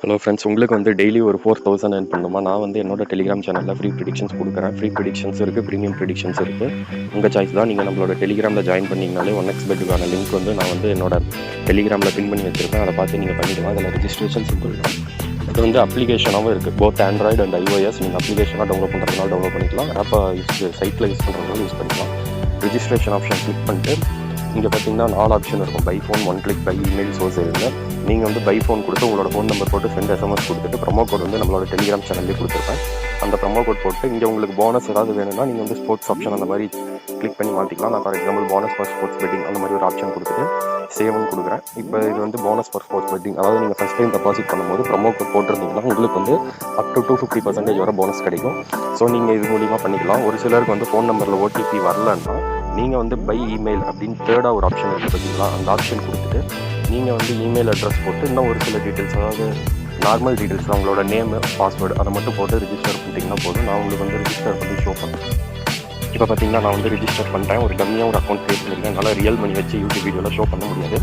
Hello friends, உங்களுக்கு வந்து daily ஒரு 4000 earn பண்ணணுமா? நான் வந்து என்னோட டெலிகிராம் சேனலில் ஃப்ரீ ப்ரிடிக்ஷன்ஸ் கொடுக்குறேன். ஃப்ரீ ப்ரிடிக்ஷன்ஸ் இருக்குது, ப்ரீமியம் ப்ரிடிக்ஷன்ஸ் இருக்குது. உங்கள் சாய்ஸ் தான். நீங்கள் நம்மளோட டெலிகிராமில் ஜாயின் பண்ணிங்கனாலே 1xbet லிங்க் வந்து நான் வந்து என்னோட டெலிகிராமில் பின் பண்ணி வச்சுருக்கேன். அதை பார்த்து நீங்கள் பண்ணிக்கலாம். அதில் ரெஜிஸ்ட்ரேஷன் சிம்பிள் தான். இது வந்து அப்ளிகேஷனாகவும் இருக்குது. Both Android and iOS. நீங்கள் அப்ளிகேஷனாக டவுன்லோட் பண்ணுறதுனால டவுன்லோட் பண்ணிக்கலாம். ஆப்பை சைட்டில் யூஸ் பண்ணுறதுனால யூஸ் பண்ணிக்கலாம். ரெஜிஸ்ட்ரேஷன் ஆப்ஷன் கிளிக் பண்ணிட்டு இங்கே பார்த்தீங்கன்னா 4 ஆப்ஷன் இருக்கும். By phone, one click, by email, source இருந்து நீங்கள் வந்து பை ஃபோன் கொடுத்து உங்களோட ஃபோன் நம்பர் போட்டு சென்ட் எஸ்எம்எஸ் கொடுத்துட்டு ப்ரொமோ கோட் வந்து நம்மளோட டெலிகிராம் சேனல்லே கொடுத்துருப்பேன். அந்த ப்ரொமோ கோட் போட்டு இங்கே உங்களுக்கு போனஸ் ஏதாவது வேணும்னா நீங்கள் வந்து ஸ்போர்ட்ஸ் ஆப்ஷன் அந்த மாதிரி கிளிக் பண்ணி மாற்றிக்கலாம். நான் for example bonus for sports betting அந்த மாதிரி ஒரு ஆப்ஷன் கொடுத்துட்டு சேவ்னு கொடுக்குறேன். இப்போ இது வந்து போனஸ் ஃபார் ஸ்போர்ட்ஸ் பெட்டிங், அதாவது நீங்கள் ஃபஸ்ட் டைம் டெபாசிட் பண்ணும்போது ப்ரொமோ கோட் போட்டிருந்தீங்கன்னா உங்களுக்கு வந்து அப் டு 250% வர போனஸ் கிடைக்கும். ஸோ நீங்கள் இது மூலிமா பண்ணிக்கலாம். ஒரு சிலருக்கு வந்து ஃபோன் நம்பரில் ஓடிபி வரலன்னா நீங்கள் வந்து பை இமெயில் அப்படின்னு தேர்டாக ஒரு ஆப்ஷன் இருக்குது பார்த்தீங்களா, அந்த ஆப்ஷன் கொடுத்துட்டு நீங்கள் வந்து இமெயில் அட்ரஸ் போட்டு இன்னும் ஒரு சில டீட்டெயில்ஸ், அதாவது நார்மல் டீட்டெயில்ஸ், உங்களோட நேமு, பாஸ்வேர்டு அதை மட்டும் போட்டு ரிஜிஸ்டர் பண்ணிட்டீங்கன்னா போதும். நான் உங்களுக்கு வந்து ரிஜிஸ்டர் பண்ணி ஷோ பண்ணுறேன். இப்போ பார்த்தீங்கன்னா நான் வந்து ரிஜிஸ்டர் பண்ணுறேன். ஒரு டம்மியாக ஒரு அக்கௌண்ட் க்ரியேட் பண்ணியிருக்கேன். என்னால் ரியல் மணி வச்சு யூடியூப் வீடியோவில் ஷோ பண்ண முடியாது.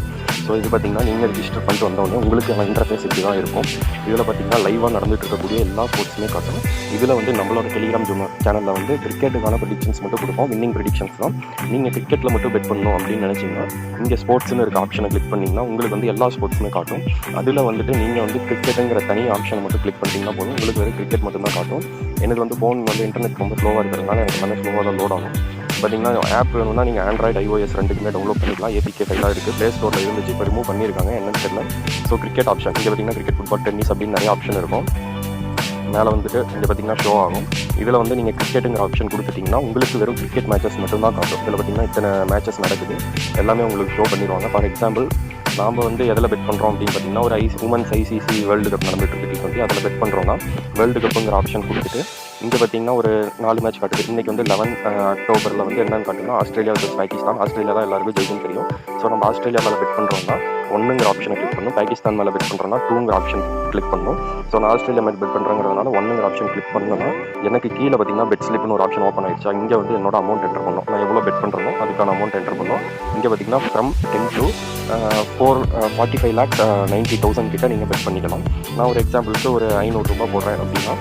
ஸோ இது பார்த்தீங்கன்னா நீங்கள் ரிஜிஸ்டர் பண்ணிட்டு வந்தோடனே உங்களுக்கு இன்டர்ஃபேஸ் இப்படி தான் இருக்கும். இதில் பார்த்தீங்கன்னா லைவாக நடந்துட்டு இருக்கக்கூடிய எல்லா ஸ்போர்ட்ஸுமே காட்டும். இதில் வந்து நம்மளோட டெலிகிராம் சேனலில் வந்து கிரிக்கெட்டுக்கான ப்ரிடிக்ஷன்ஸ் மட்டும் கொடுப்போம். வின்னிங் ப்ரிடிக்ஷன்ஸ் தான். நீங்கள் கிரிக்கெட்டில் மட்டும் பெட் பண்ணணும் அப்படின்னு நினச்சிங்கன்னா இங்கே ஸ்போர்ட்ஸ்னு இருக்க ஆப்ஷனை கிளிக் பண்ணிங்கன்னா உங்களுக்கு வந்து எல்லா ஸ்போர்ட்ஸுமே காட்டும். அதில் வந்துட்டு நீங்கள் வந்து கிரிக்கெட்டுங்கிற தனி ஆப்ஷனை மட்டும் கிளிக் பண்ணிட்டீங்கன்னா போதும். உங்களுக்கு வெறும் கிரிக்கெட் மட்டும்தான் காட்டும். எனக்கு வந்து ஃபோன் வந்து இன்டர்நெட் ரொம்ப ஸ்லோவாக இருக்கிறதுனால எனக்கு எல்லாமே ஸ்லோவாக தான் லோட் ஆகும். பார்த்தீங்கன்னா ஆப் வேணும்னா நீங்கள் ஆண்ட்ராய்டு, iOS ரெண்டுக்குமே டவுன்லோட் பண்ணிக்கலாம். ஏபிகே ஃபைலாக இருக்குது. ப்ளே ஸ்டோரில் இருந்துச்சு, இப்போ ரிமூவ் பண்ணியிருக்காங்க, என்னன்னு தெரியல. ஸோ கிரிக்கெட் ஆப்ஷன் இங்கே பார்த்தீங்கன்னா கிரிக்கெட், ஃபுட்பால், டென்னிஸ் அப்படின்னு நிறைய ஆப்ஷன் இருக்கும். மேலே வந்துட்டு இங்கே பார்த்தீங்கன்னா ஷோ ஆகும். இதில் வந்து நீங்கள் கிரிக்கெட்டுங்கிற ஆப்ஷன் கொடுத்துட்டிங்கன்னா உங்களுக்கு வெறும் கிரிக்கெட் மேட்சஸ் மட்டும்தான் காட்டும். இதில் பார்த்தீங்கன்னா இத்தனை மேட்சஸ் நடக்குது, எல்லாமே உங்களுக்கு ஷோ பண்ணிடுவாங்க. ஃபார் எக்ஸாம்பிள் நாம் வந்து எதில் பெட் பண்ணுறோம் அப்படின்னு பார்த்தீங்கன்னா ஒரு உமன்ஸ் ஐசிசி வேர்ல்டு கப் நடந்துட்டு இருக்கு T20, அதில் பெட் பண்ணுறோன்னா வேர்ல்டு கப்புங்கிற ஆப்ஷன் கொடுத்துட்டு இங்கே பார்த்தீங்கன்னா ஒரு 4 மேட்ச் காட்டுது. இன்றைக்கி வந்து 11 அக்டோபரில் வந்து என்னென்னு காட்டுன்னா ஆஸ்திரேலியா வர்சஸ் பாகிஸ்தான். ஆஸ்திரேலியா தான் எல்லாருக்கும் ஜெயிக்கும்னு தெரியும். ஸோ நம்ம ஆஸ்திரேலியா மேலே பெட் பண்ணுறோம்னா 1ங்கிற ஆப்ஷனை கிளிக் பண்ணணும். பாகிஸ்தான் மேலே பெட் பண்ணுறோன்னா 2ங்கிற ஆப்ஷன் கிளிக் பண்ணணும். ஸோ நான் ஆஸ்திரேலியா மேலே பெட் பண்ணுறதுனால 1ங்கிற ஆப்ஷன் கிளிக் பண்ணணும்னா எனக்கு கீழே பார்த்தீங்கன்னா பெட் ஸ்லிப்னு ஒரு ஆப்ஷன் ஓப்பன் ஆகிடுச்சா. இங்கே வந்து என்னோட அமௌண்ட் என்டர் பண்ணணும். நான் எவ்வளோ பெட் பண்ணுறனோ அதுக்கான அமௌண்ட் என்டர் பண்ணணும். இங்கே பார்த்தீங்கன்னா ஃப்ரம் 10 to 45,90,000 கிட்ட நீங்கள் பெட் பண்ணிக்கலாம். நான் ஒரு எக்ஸாம்பிளுக்கு ஒரு 500 ரூபா போடுறேன் அப்படின்னா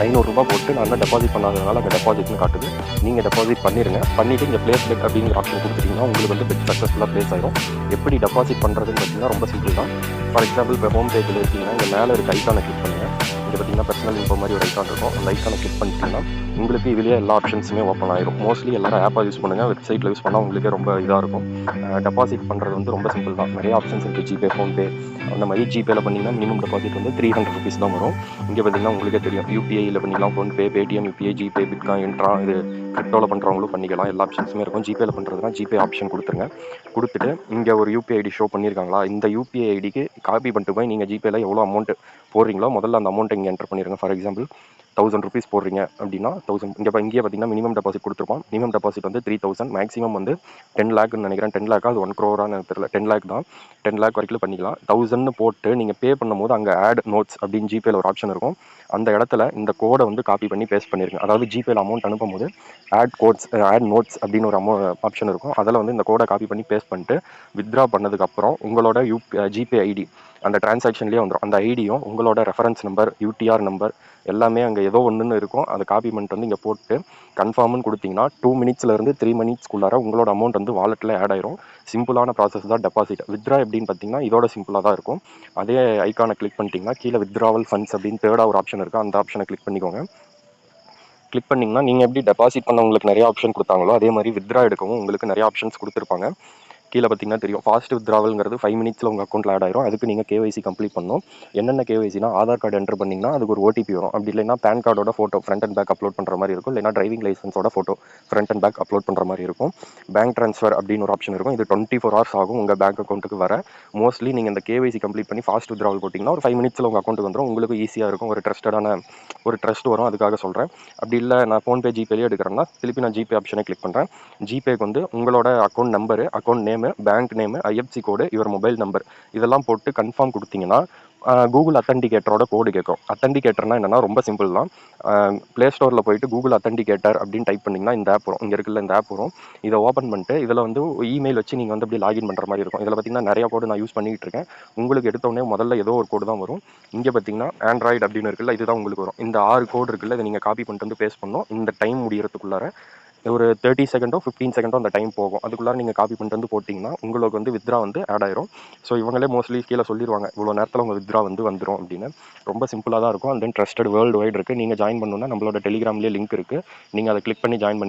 500 ரூபா போட்டு நான் தான் டெபாசிட் பண்ணாததுனால அங்கே டெபாசிட்னு காட்டுது. நீங்கள் டெபாசிட் பண்ணிடுங்க. பண்ணிவிட்டு இங்கே ப்ளேஸ் பெட் அப்படிங்கிற ஆப்ஷன் கொடுத்துட்டிங்கன்னா உங்களுக்கு வந்து பெட் சக்ஸஸ்ஃபுல்லாக ப்ளேஸ் ஆகிடும். எப்படி டெபாசிட் பண்ணுறதுன்னு பார்த்தீங்கன்னா ரொம்ப சிம்பிள் தான். ஃபார் எக்ஸாம்பிள் இப்போ ஹோம் பேஜில் இருக்கீங்கன்னா இங்கே மேலே இருக்க ஐக்கானை கிளிக் பண்ணுங்கள். இங்கே பார்த்தீங்கன்னா பர்சனல் இன்ஃபோ மாதிரி ஒரு ஐக்கான் இருக்கும். அந்த ஐக்கானை கிளிக் பண்ணிட்டீங்கன்னா உங்களுக்கு இதுலேயே எல்லா ஆப்ஷன்ஸுமே ஓப்பன் ஆகிடும். மோஸ்ட்லி எல்லாரும் ஆப்பாக யூஸ் பண்ணுங்கள். வெப்சைட்டில் யூஸ் பண்ணால் உங்களுக்கே ரொம்ப இதாக இருக்கும். டெபாசிட் பண்ணுறது வந்து ரொம்ப சிம்பிள் தான். நிறைய ஆப்ஷன்ஸ் இருக்குது. ஜிபே, ஃபோன்பே அந்த மாதிரி. ஜிபேயில் பண்ணிங்கன்னா மினிமம் டெபாசிட் வந்து 300 rupees தான் வரும். இங்கே பார்த்தீங்கன்னா உங்களுக்கே தெரியும். யூபிஐயில் பண்ணிக்கலாம். PhonePe, Paytm, UPI, GPay, bitcoin, intra, இது கிரிப்டோவில் பண்ணுறவங்களும் பண்ணிக்கலாம். எல்லா ஆப்ஷன்ஸுமே இருக்கும். ஜிபேயில் பண்ணுறதுனா ஜிபே ஆப்ஷன் கொடுத்துருங்க. கொடுத்துட்டு இங்கே ஒரு யூபிஐ ஐடி ஷோ பண்ணியிருக்காங்களா, இந்த யூபிஐ ஐடிக்கு காப்பி பண்ணிட்டு போய் நீங்கள் ஜிபேயில் எவ்வளோ அமௌண்ட் போடுறீங்களோ முதல்ல அந்த அமௌண்ட்டை இங்கே என்டர் பண்ணிடுங்க. ஃபார் எக்ஸாம்பிள் 1000 rupees போடுறீங்க அப்படின்னா 1000 இங்கே பார்த்தீங்கன்னா மினிமம் டெபாசிட் கொடுத்துருப்போம். மினிமம் டெபாசிட் வந்து 3000, மேக்ஸிமம் வந்து 10 lakh நினைக்கிறேன். 10 lakh அது 1 crore தெரியல. 10 lakh தான். 10 lakh வரைக்கும் பண்ணிக்கலாம். 1000 போட்டு நீங்கள் பே பண்ணும்போது அங்கே ஆட் நோட்ஸ் அப்படின்னு ஜிபேயில் ஒரு ஆப்ஷன் இருக்கும். அந்த இடத்துல இந்த கோடை வந்து காப்பி பண்ணி பேஸ்ட் பண்ணிருங்க. அதாவது ஜிபேயில் அமௌண்ட் அனுப்பும்போது ஆட் நோட்ஸ் அப்படின்னு ஒரு ஆப்ஷன் இருக்கும். அதில் வந்து இந்த கோடை காப்பி பண்ணி பேஸ்ட் பண்ணிட்டு வித்ட்ரா பண்ணதுக்கப்புறம் உங்களோட ஜிபே ஐடி அந்த டிரான்சாக்ஷன்லேயே வந்துடும். அந்த ஐடியும் உங்களோட ரெஃபரன்ஸ் நம்பர், யூடிஆர் நம்பர் எல்லாமே அங்கே ஏதோ ஒன்றுன்னு இருக்கும். அதை காப்பி பண்ணிட்டு வந்து இங்கே போட்டு கன்ஃபார்ம்னு கொடுத்தீங்கன்னா 2 minutesலேருந்து 3 minutesக்குள்ளார உங்களோட அமௌண்ட் வந்து வாலெட்டில் ஆட் ஆயிரும். சிம்பிளான ப்ராசஸ் தான் டெபாசிட். வித்ட்ரா எப்படின்னு பார்த்தீங்கன்னா இதோட சிம்பிளாக தான் இருக்கும். அதே ஐக்கானை கிளிக் பண்ணிட்டீங்கன்னா கீழே வித்ட்ராவல் ஃபண்ட்ஸ் அப்படின்னு தேர்டாக ஒரு ஆப்ஷன் இருக்குது. அந்த ஆப்ஷனை கிளிக் பண்ணிக்கோங்க. கிளிக் பண்ணிங்கன்னா நீங்கள் எப்படி டெபாசிட் பண்ண உங்களுக்கு நிறைய ஆப்ஷன் கொடுத்தாங்களோ அதே மாதிரி வித்ட்ரா எடுக்கவும் உங்களுக்கு நிறைய ஆப்ஷன்ஸ் கொடுத்துருப்பாங்க. கீழே பார்த்தீங்கன்னா தெரியும். ஃபாஸ்ட் வித்ட்ராவல்ங்கிறது 5 minutesல உங்கள் அக்கௌண்ட்டில் ஆட் ஆயிரும். அதுக்கு நீங்கள் கேஒய்சி கம்ப்ளீட் பண்ணணும். என்னென்ன கேஒய்சினா ஆதார் கார்டு என்டர் பண்ணிங்கன்னா அதுக்கு ஒரு ஓடிபி வரும். அப்படி இல்லைன்னா பேன் கார்டோட photo front and back upload பண்ணுற மாதிரி இருக்கும். இல்லைனா டிரைவிங் லைசன்ஸோட photo front and back upload பண்ணுற மாதிரி இருக்கும். பேங்க் ட்ரான்ஸ்ஃபர் அப்படின்னு ஒரு ஆப்ஷன் இருக்கும். இது 24 hours ஆகும் உங்கள் பேங்க் அக்கௌண்ட்டுக்கு வர. மோஸ்ட்லி நீங்கள் இந்த கேஒய்சி கம்ப்ளீட் பண்ணி ஃபாஸ்ட் வித்ட்ராவல் போட்டிங்கன்னா ஒரு 5 minutesல உங்கள் அக்கௌண்ட்டுக்கு வந்துடும். உங்களுக்கு ஈஸியாக இருக்கும். ஒரு ட்ரஸ்ட் வரும். அதுக்காக சொல்கிறேன். அப்படி இல்லை நான் ஃபோன்பே, ஜிபேலேயே எடுக்கிறேன்னா திருப்பி நான் ஜிபே ஆப்ஷனை கிளிக் பண்ணுறேன். ஜிபேக்கு வந்து உங்களோட account number, account name, bank name, IFC code, your mobile number இதெல்லாம் போட்டு கன்ஃபார்ம் கொடுத்தீங்கன்னா கூகுள் அத்தன்டிகேட்டரோட கோடு கேட்கும். அத்தன்டிகேட்டர்னா என்னன்னா ரொம்ப சிம்பிள் தான். ப்ளே ஸ்டோரில் போயிட்டு கூகுள் அத்தன்டிகேட்டர் அப்படின்னு டைப் பண்ணிங்கன்னா இந்த ஆப் வரும். இங்கே இருக்குல்ல இந்த ஆப் வரும். இதை ஓப்பன் பண்ணிட்டு இதில் வந்து இமெயில் வச்சு நீங்கள் வந்து அப்படி லாகின் பண்ணுற மாதிரி இருக்கும். இதில் பார்த்தீங்கன்னா நிறைய கோடு நான் யூஸ் பண்ணிக்கிட்டு இருக்கேன். உங்களுக்கு எடுத்தோடனே முதல்ல ஏதோ ஒரு கோடு தான் வரும். இங்கே பார்த்தீங்கன்னா ஆண்ட்ராய்டு அப்படின்னு இருக்குல்ல, இதுதான் உங்களுக்கு வரும். இந்த 6 கோடு இருக்குல்ல, இதை நீங்கள் காப்பி பண்ணிட்டு வந்து பேஸ்ட் பண்ணணும். இந்த டைம் முடியறதுக்குள்ளார ஒரு 30 செகண்டோ 15 செகண்டோ அந்த டைம் போகும். அதுக்குள்ளார நீங்கள் காப்பி பண்ணிட்டு வந்து போட்டிங்கன்னா உங்களுக்கு வந்து வித்ரா வந்து ஆட் ஆயிரும். ஸோ இவங்களே மோஸ்ட்லி கீழே சொல்லிடுவாங்க இவ்வளோ நேரத்தில் உங்கள் வித்ரா வந்து வந்துடும் அப்படின்னு. ரொம்ப சிம்பிளாக தான் இருக்கும். And then trusted world wide இருக்குது. நீங்கள் ஜாயின் பண்ணணுன்னா நம்மளோட டெலிகிராம்லேயே லிங்க் இருக்குது. நீங்கள் அதை கிளிக் பண்ணி ஜாயின் பண்ணி